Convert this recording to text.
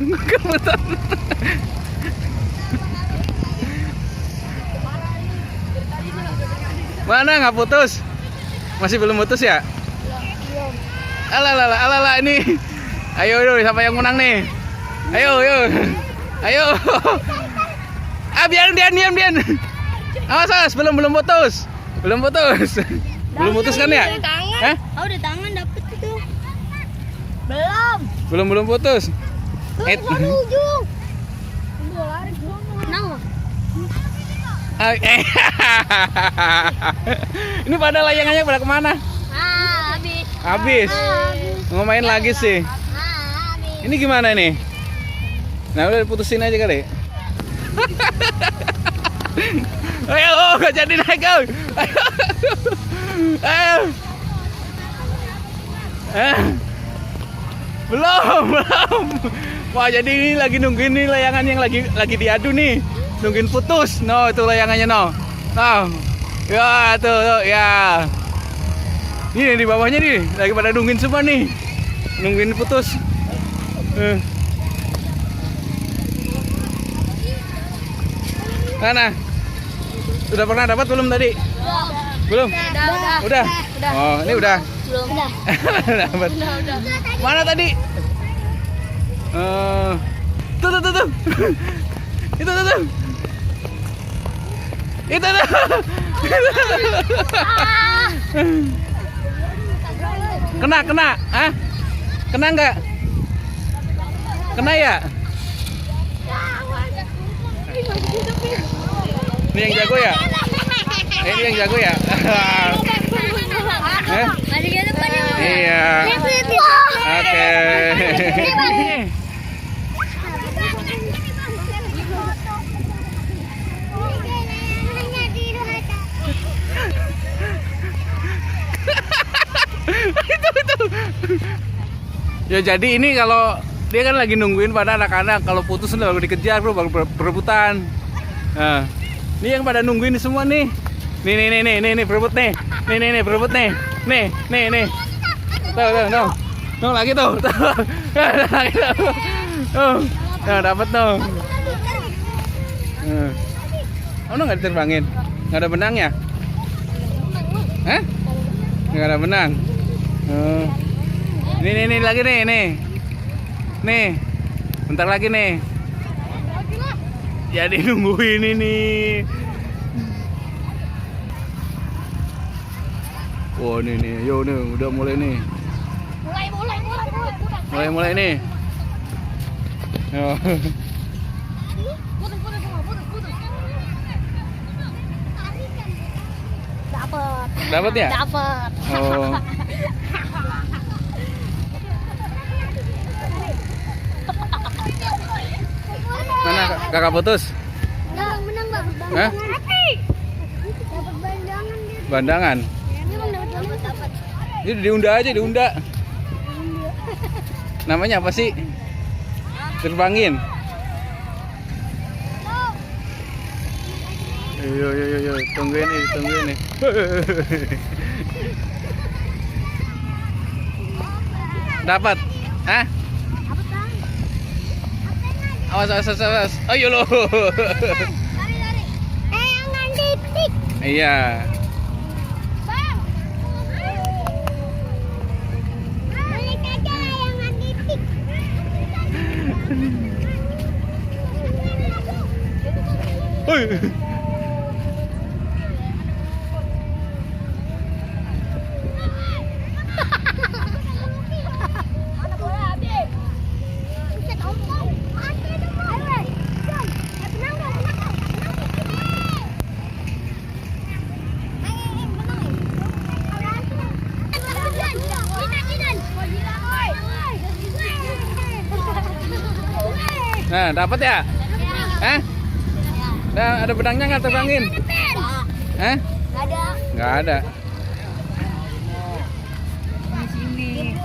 Kebetulan. Mana nggak putus? Masih belum putus ya? Alah ini. Ayo siapa yang menang nih? Ayo. Ah biarin diam. Awas belum putus. Belum putus kan ya? Hah? Oh, udah tangan dapet itu. Belum putus. Tuh, sana ujung. Nah. Ini pada layangannya pada kemana? Habis. Mau main lagi sih. Habis. Ini gimana nih? Nah udah putusin aja kali. Ayo, gak jadi naik kau. Ayo. Belum. Wah jadi ini lagi nungguin nih layangan yang lagi diadu nih. Nungguin putus. No, itu layangannya no. Nah. Ya, tuh ya. Ini di bawahnya nih, lagi pada nungguin semua nih. Nungguin putus. Mana? Udah pernah dapat belum tadi? Belum. Udah. Oh, ini udah. Belum. Dapat. Mana tadi? Tuh. Itu tuh. Kena. Hah? Kena enggak? Kena ya? Ini yang jago ya? Ini yang jago ya? Iya. Oke. Itu. Ya jadi ini kalau dia kan lagi nungguin pada anak-anak, kalau putus udah baru dikejar bro, baru berebutan. Nah, ini yang pada nungguin semua nih. Nih berebut nih. Nih berebut nih. Nih. Tuh lagi tuh. Nah, dapat tuh. Oh, nggak diterbangin. Nggak ada benangnya. Hah? Nggak ada benang. Nih lagi nih. Bentar lagi nih. Jadi nungguin ini. Wah nih. Yo nih, udah mulai nih. Mulai nih. Yo. Dapat ya? Dapat. Oh. Mana kakak putus? Menang Bang. Hah? Dapat bandangan dia. Bandangan. Dia dapat. Ini diunda. Namanya apa sih? Terbangin. Yo, tungguin nih. Dapat. Hah? Awas. Ayo lo. Lari. Jangan titik. Iya. Bang. Balik aja layangan titik. Oi. Nah, dapat ya? Hah? Ada benangnya nggak terbangin? Hah? Nggak ada. Di sini.